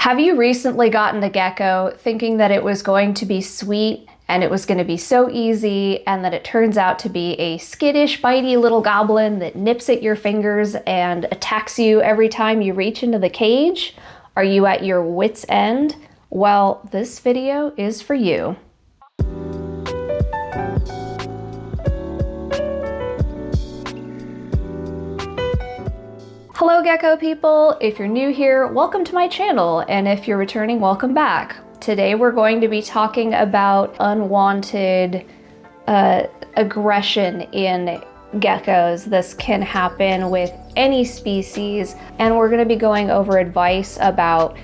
Have you recently gotten a gecko thinking that it was going to be sweet and it was going to be so easy, and that it turns out to be a skittish, bitey little goblin that nips at your fingers and attacks you every time you reach into the cage? Are you at your wit's end? Well, this video is for you. Hello gecko people! If you're new here, welcome to my channel, and if you're returning, welcome back. Today we're going to be talking about unwanted aggression in geckos. This can happen with any species, and we're going to be going over advice about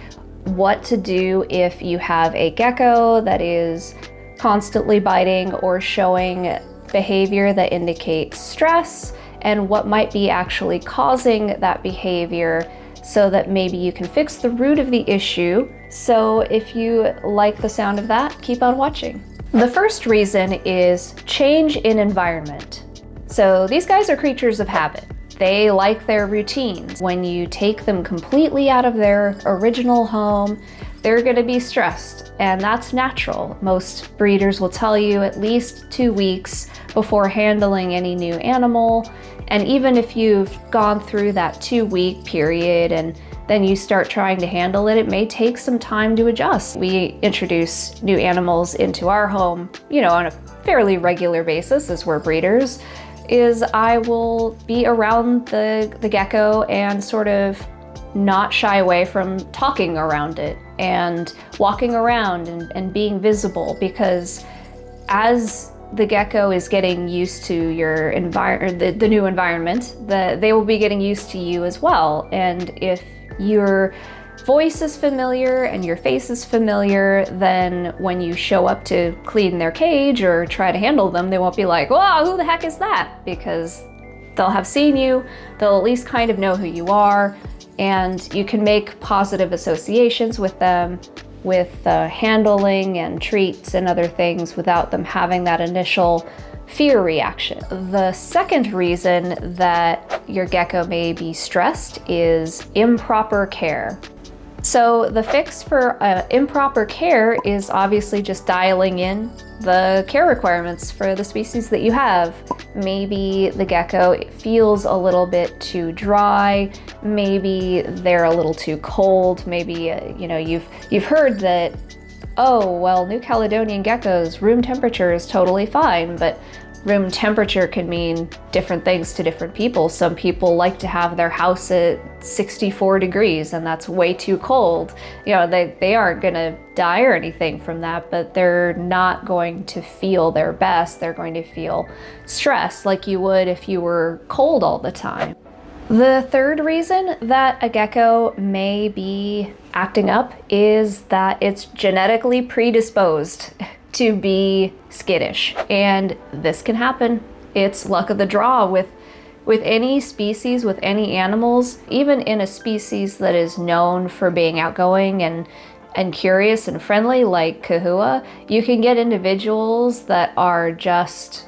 what to do if you have a gecko that is constantly biting or showing behavior that indicates stress, and what might be actually causing that behavior so that maybe you can fix the root of the issue. So if you like the sound of that, keep on watching. The first reason is change in environment. So these guys are creatures of habit. They like their routines. When you take them completely out of their original home, they're going to be stressed, and that's natural. Most breeders will tell you at least 2 weeks before handling any new animal. And even if you've gone through that 2-week period and then you start trying to handle it, it may take some time to adjust. We introduce new animals into our home, on a fairly regular basis as we're breeders. I will be around the gecko and sort of not shy away from talking around it and walking around and being visible, because as the gecko is getting used to your the new environment, they will be getting used to you as well. And if your voice is familiar and your face is familiar, then when you show up to clean their cage or try to handle them, they won't be like, "Whoa, who the heck is that?" Because they'll have seen you, they'll at least kind of know who you are, and you can make positive associations with them, with handling and treats and other things without them having that initial fear reaction. The second reason that your gecko may be stressed is improper care. So the fix for improper care is obviously just dialing in the care requirements for the species that you have. Maybe the gecko feels a little bit too dry, maybe they're a little too cold, maybe you've heard that, oh well, New Caledonian geckos, room temperature is totally fine, but room temperature can mean different things to different people. Some people like to have their house at 64 degrees and that's way too cold. They aren't gonna die or anything from that, but they're not going to feel their best. They're going to feel stressed like you would if you were cold all the time. The third reason that a gecko may be acting up is that it's genetically predisposed to be skittish, and this can happen. It's luck of the draw with any species, with any animals. Even in a species that is known for being outgoing and curious and friendly like Chahoua, you can get individuals that are just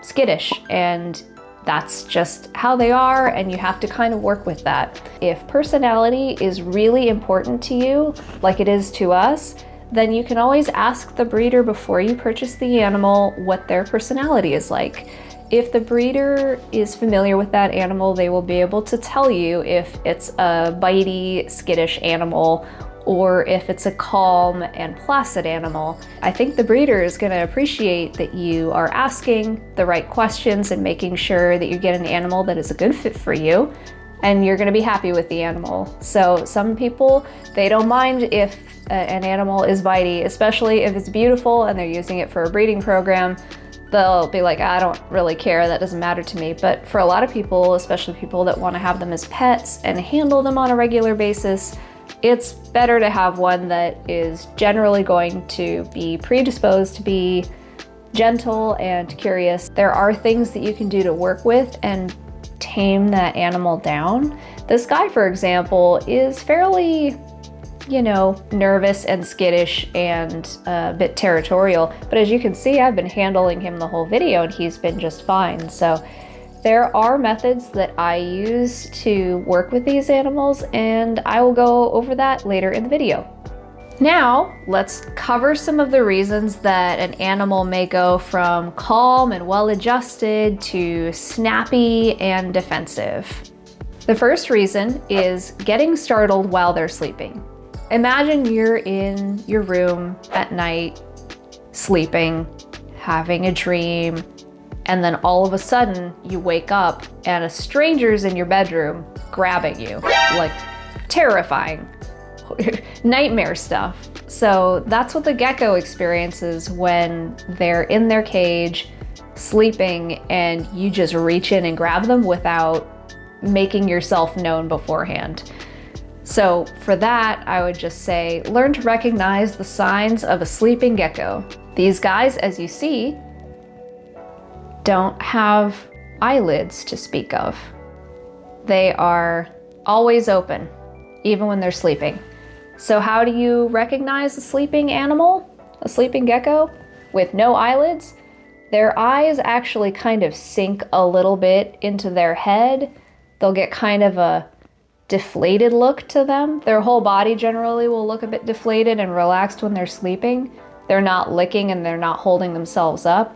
skittish, and that's just how they are, and you have to kind of work with that. If personality is really important to you, like it is to us, then you can always ask the breeder before you purchase the animal what their personality is like. If the breeder is familiar with that animal, they will be able to tell you if it's a bitey, skittish animal or if it's a calm and placid animal. I think the breeder is going to appreciate that you are asking the right questions and making sure that you get an animal that is a good fit for you, and you're going to be happy with the animal. So some people, they don't mind if an animal is bitey, especially if it's beautiful and they're using it for a breeding program. They'll be like, I don't really care, that doesn't matter to me. But for a lot of people, especially people that want to have them as pets and handle them on a regular basis, it's better to have one that is generally going to be predisposed to be gentle and curious. There are things that you can do to work with and tame that animal down. This guy, for example, is fairly nervous and skittish and a bit territorial. But as you can see, I've been handling him the whole video and he's been just fine. So There are methods that I use to work with these animals, and I will go over that later in the video. Now, let's cover some of the reasons that an animal may go from calm and well-adjusted to snappy and defensive. The first reason is getting startled while they're sleeping. Imagine you're in your room at night, sleeping, having a dream, and then all of a sudden you wake up and a stranger's in your bedroom grabbing you. Like, terrifying. Nightmare stuff. So that's what the gecko experiences when they're in their cage, sleeping, and you just reach in and grab them without making yourself known beforehand. So for that, I would just say, learn to recognize the signs of a sleeping gecko. These guys, as you see, don't have eyelids to speak of. They are always open, even when they're sleeping. So how do you recognize a sleeping animal, a sleeping gecko with no eyelids? Their eyes actually kind of sink a little bit into their head. They'll get kind of a deflated look to them. Their whole body generally will look a bit deflated and relaxed when they're sleeping. They're not licking and they're not holding themselves up.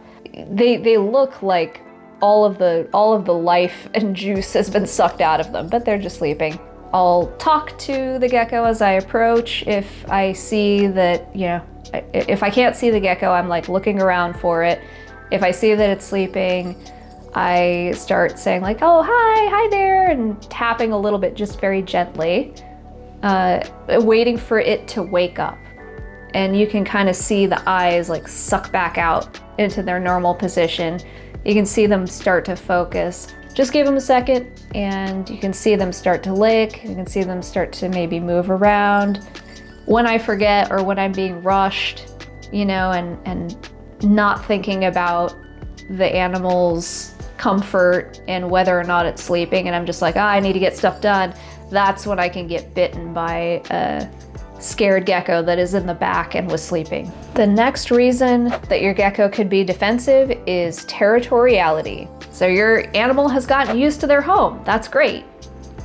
They look like all of the life and juice has been sucked out of them, but they're just sleeping. I'll talk to the gecko as I approach. If I see that, if I can't see the gecko, I'm like looking around for it. If I see that it's sleeping, I start saying like, oh, hi there, and tapping a little bit, just very gently, waiting for it to wake up. And you can kind of see the eyes like suck back out into their normal position. You can see them start to focus. Just give them a second and you can see them start to lick. You can see them start to maybe move around. When I forget or when I'm being rushed, and not thinking about the animal's comfort and whether or not it's sleeping, and I'm just like, I need to get stuff done, that's when I can get bitten by a scared gecko that is in the back and was sleeping. The next reason that your gecko could be defensive is territoriality. So your animal has gotten used to their home. That's great.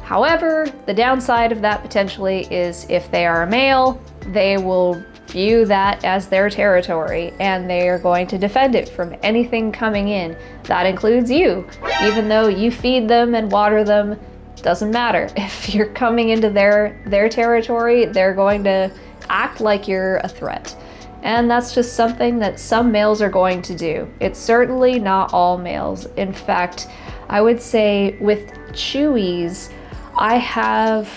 However, the downside of that potentially is if they are a male, they will view that as their territory and they are going to defend it from anything coming in. That includes you. Even though you feed them and water them, doesn't matter. If you're coming into their territory, they're going to act like you're a threat. And that's just something that some males are going to do. It's certainly not all males. In fact, I would say with chewies, I have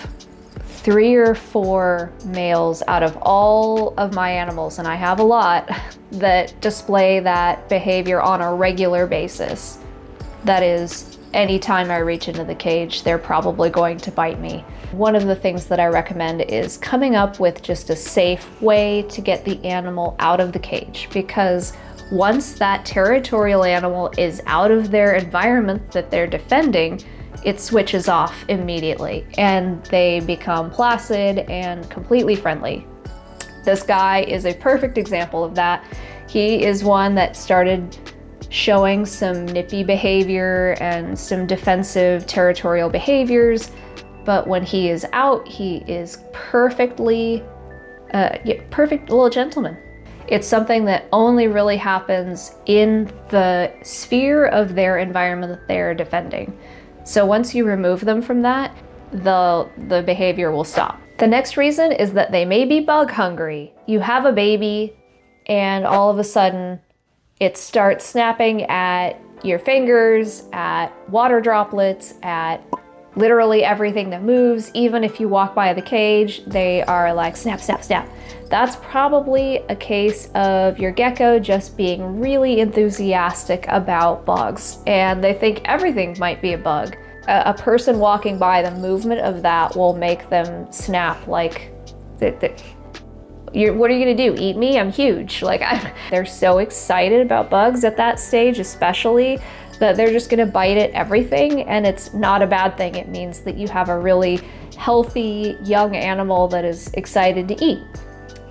3 or 4 males out of all of my animals, and I have a lot, that display that behavior on a regular basis. That is, anytime I reach into the cage, they're probably going to bite me. One of the things that I recommend is coming up with just a safe way to get the animal out of the cage, because once that territorial animal is out of their environment that they're defending, it switches off immediately and they become placid and completely friendly. This guy is a perfect example of that. He is one that started showing some nippy behavior and some defensive territorial behaviors, but when he is out, he is perfect little gentleman. It's something that only really happens in the sphere of their environment that they are defending. So once you remove them from that, the behavior will stop. The next reason is that they may be bug hungry. You have a baby and all of a sudden it starts snapping at your fingers, at water droplets, at literally everything that moves. Even if you walk by the cage, they are like snap, snap, snap. That's probably a case of your gecko just being really enthusiastic about bugs, and they think everything might be a bug. A person walking by, the movement of that will make them snap like, what are you gonna do, eat me? I'm huge. They're so excited about bugs at that stage, especially, that they're just gonna bite at everything, and it's not a bad thing. It means that you have a really healthy young animal that is excited to eat.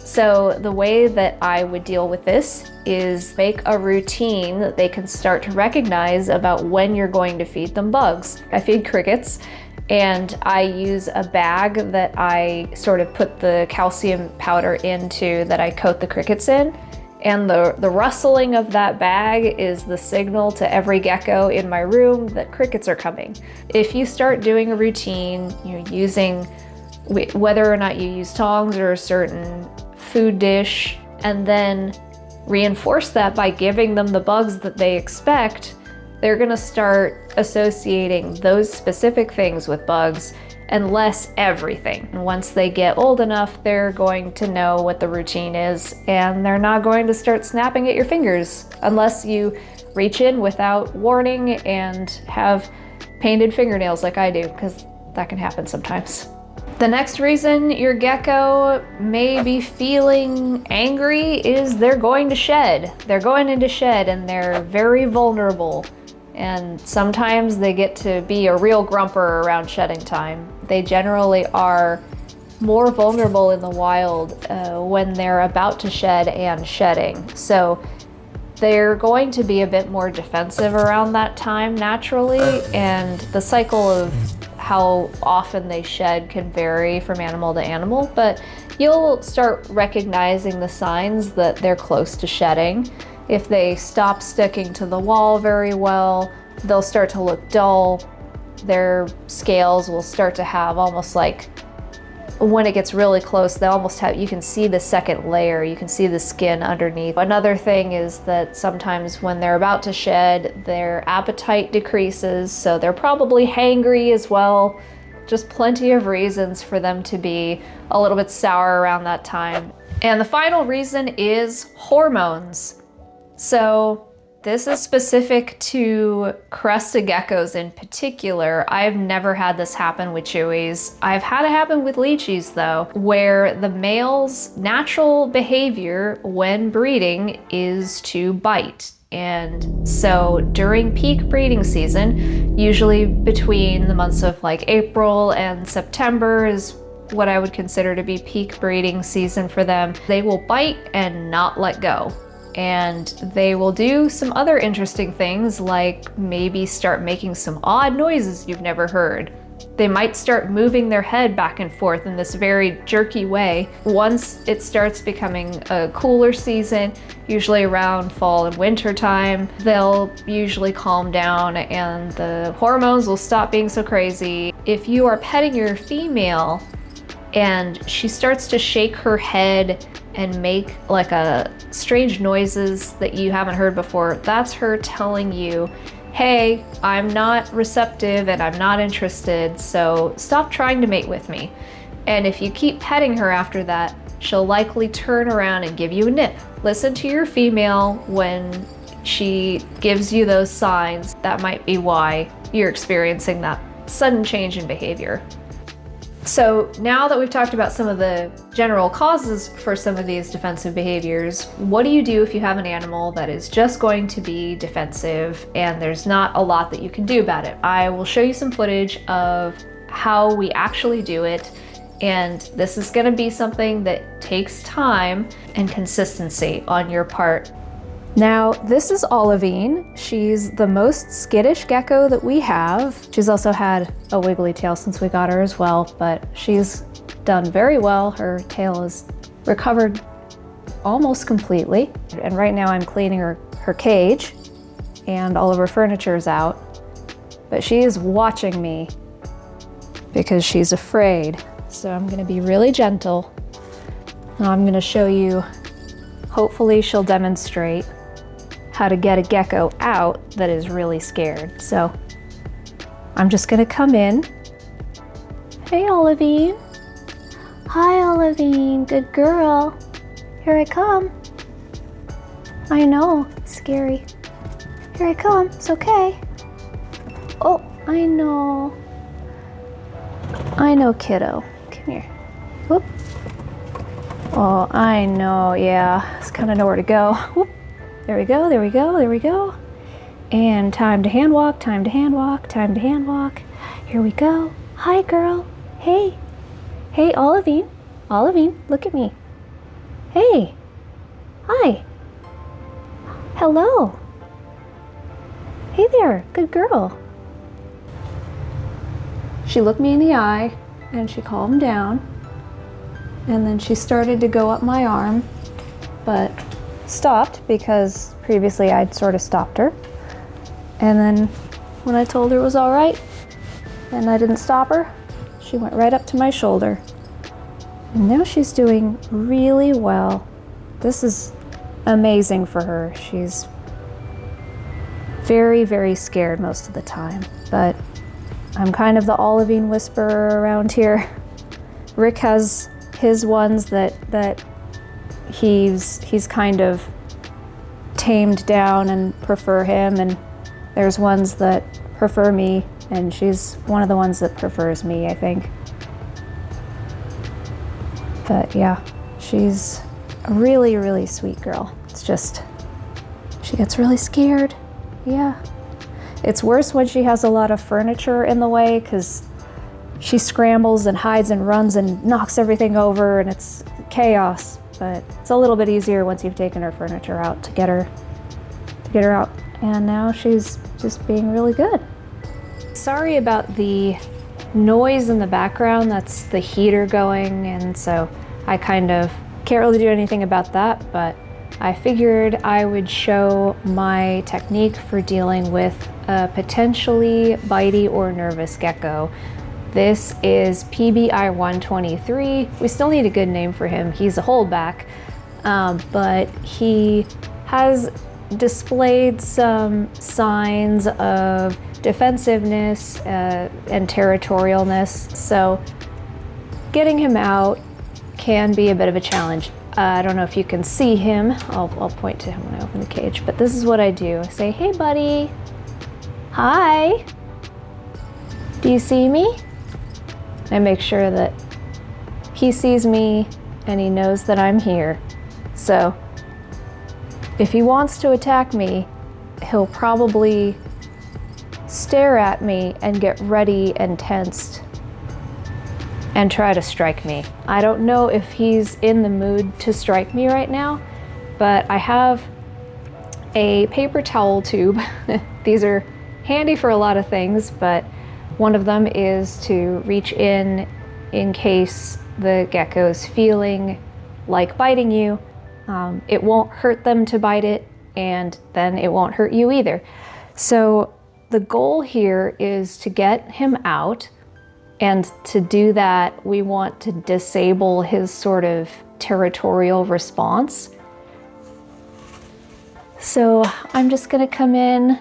So the way that I would deal with this is make a routine that they can start to recognize about when you're going to feed them bugs. I feed crickets, and I use a bag that I sort of put the calcium powder into that I coat the crickets in. And the rustling of that bag is the signal to every gecko in my room that crickets are coming. If you start doing a routine, you're using, whether or not you use tongs or a certain food dish, and then reinforce that by giving them the bugs that they expect, they're gonna start associating those specific things with bugs and less everything. And once they get old enough, they're going to know what the routine is, and they're not going to start snapping at your fingers unless you reach in without warning and have painted fingernails like I do, because that can happen sometimes. The next reason your gecko may be feeling angry is they're going to shed. They're going into shed and they're very vulnerable. And sometimes they get to be a real grumper around shedding time. They generally are more vulnerable in the wild when they're about to shed and shedding. So they're going to be a bit more defensive around that time naturally, and the cycle of how often they shed can vary from animal to animal, but you'll start recognizing the signs that they're close to shedding. If they stop sticking to the wall very well, they'll start to look dull. Their scales will start to have almost like, when it gets really close, they almost have, you can see the second layer, you can see the skin underneath. Another thing is that sometimes when they're about to shed, their appetite decreases, so they're probably hangry as well. Just plenty of reasons for them to be a little bit sour around that time. And the final reason is hormones. So this is specific to crested geckos in particular. I've never had this happen with chewies. I've had it happen with leachies though, where the male's natural behavior when breeding is to bite. And so during peak breeding season, usually between the months of like April and September is what I would consider to be peak breeding season for them, they will bite and not let go. And they will do some other interesting things, like maybe start making some odd noises you've never heard. They might start moving their head back and forth in this very jerky way. Once it starts becoming a cooler season, usually around fall and winter time, they'll usually calm down and the hormones will stop being so crazy. If you are petting your female and she starts to shake her head and make like a strange noises that you haven't heard before, that's her telling you, hey, I'm not receptive and I'm not interested, so stop trying to mate with me. And if you keep petting her after that, she'll likely turn around and give you a nip. Listen to your female when she gives you those signs. That might be why you're experiencing that sudden change in behavior. So now that we've talked about some of the general causes for some of these defensive behaviors, what do you do if you have an animal that is just going to be defensive and there's not a lot that you can do about it? I will show you some footage of how we actually do it, and this is going to be something that takes time and consistency on your part. Now, this is Olivine. She's the most skittish gecko that we have. She's also had a wiggly tail since we got her as well, but she's done very well. Her tail is recovered almost completely. And right now I'm cleaning her cage and all of her furniture is out. But she is watching me because she's afraid. So I'm gonna be really gentle. Now I'm gonna show you, hopefully she'll demonstrate how to get a gecko out that is really scared. So I'm just gonna come in. Hey, Olivine. Hi, Olivine, good girl. Here I come. I know, scary. Here I come, it's okay. Oh, I know. I know, kiddo. Come here. Whoop. Oh, I know, yeah. It's kind of nowhere to go. Whoop. There we go, there we go, there we go. And time to hand walk, time to hand walk, time to hand walk. Here we go. Hi, girl. Hey. Hey, Olivine. Olivine, look at me. Hey. Hi. Hello. Hey there, good girl. She looked me in the eye and she calmed down, and then she started to go up my arm, but stopped because previously I'd sort of stopped her. And then when I told her it was all right and I didn't stop her, she went right up to my shoulder. And now she's doing really well. This is amazing for her. She's very, very scared most of the time, but I'm kind of the olivine whisperer around here. Rick has his ones that he's kind of tamed down and prefer him, and there's ones that prefer me, and she's one of the ones that prefers me, I think. But yeah, she's a really, really sweet girl. It's just, she gets really scared. Yeah. It's worse when she has a lot of furniture in the way, because she scrambles and hides and runs and knocks everything over, and it's chaos. But it's a little bit easier once you've taken her furniture out to get her out. And now she's just being really good. Sorry about the noise in the background. That's the heater going, and so I kind of can't really do anything about that, but I figured I would show my technique for dealing with a potentially bitey or nervous gecko. This is PBI 123. We still need a good name for him. He's a holdback, but he has displayed some signs of defensiveness and territorialness, so getting him out can be a bit of a challenge. I don't know if you can see him. I'll point to him when I open the cage, but this is what I do. I say, hey buddy, hi, do you see me? I make sure that he sees me and he knows that I'm here. So if he wants to attack me, he'll probably stare at me and get ready and tensed and try to strike me. I don't know if he's in the mood to strike me right now, but I have a paper towel tube. These are handy for a lot of things, but one of them is to reach in case the gecko's feeling like biting you. It won't hurt them to bite it, and then it won't hurt you either. So the goal here is to get him out. And to do that, we want to disable his sort of territorial response. So I'm just gonna come in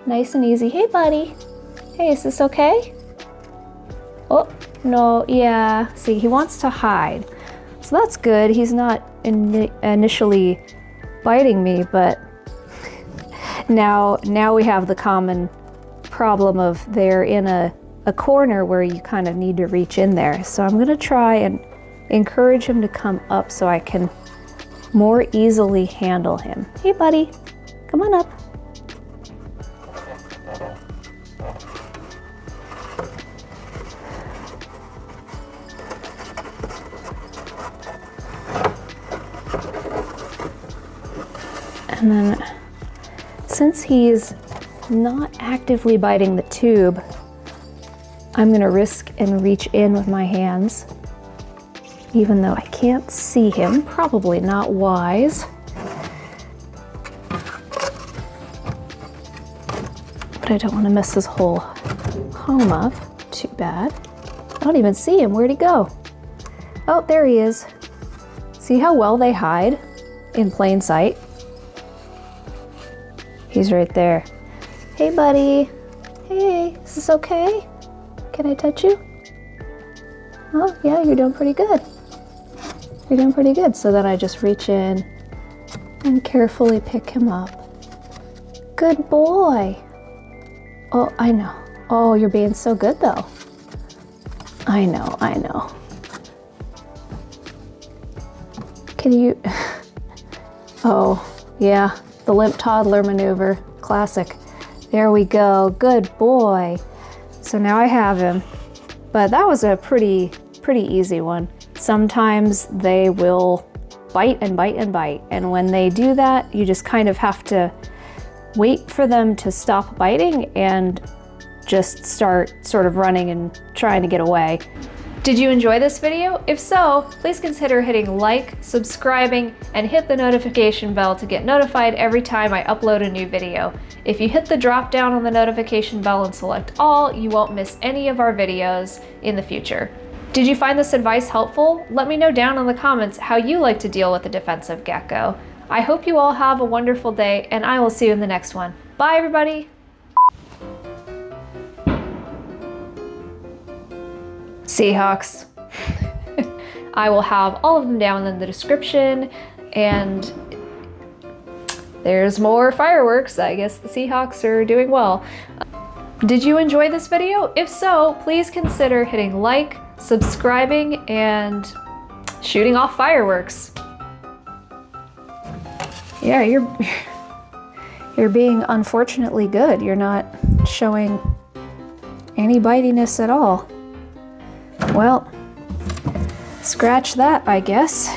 nice and easy. Hey buddy, hey, is this okay? Oh, no, yeah, see, he wants to hide. So that's good. He's not initially biting me, but now we have the common problem of they're in a corner where you kind of need to reach in there. So I'm gonna try and encourage him to come up so I can more easily handle him. Hey buddy, come on up. And then since he's not actively biting the tube, I'm gonna risk and reach in with my hands, even though I can't see him. Probably not wise. But I don't want to mess his whole home up. Too bad. I don't even see him. Where'd he go? Oh, there he is. See how well they hide in plain sight? He's right there. Hey buddy. Hey, is this okay? Can I touch you? Oh, yeah, you're doing pretty good. You're doing pretty good. So then I just reach in and carefully pick him up. Good boy. Oh, I know. Oh, you're being so good though. I know. Can you... Oh, yeah, the limp toddler maneuver. Classic. There we go. Good boy. So now I have him, but that was a pretty easy one. Sometimes they will bite and bite and bite. And when they do that, you just kind of have to wait for them to stop biting and just start sort of running and trying to get away. Did you enjoy this video? If so, please consider hitting like, subscribing, and hit the notification bell to get notified every time I upload a new video. If you hit the drop down on the notification bell and select all, you won't miss any of our videos in the future. Did you find this advice helpful? Let me know down in the comments how you like to deal with a defensive gecko. I hope you all have a wonderful day, and I will see you in the next one. Bye, everybody! Seahawks. I will have all of them down in the description, and there's more fireworks. I guess the Seahawks are doing well. Did you enjoy this video? If so, please consider hitting like, subscribing, and shooting off fireworks. Yeah, you're being unfortunately good. You're not showing any bitiness at all. Well, scratch that, I guess.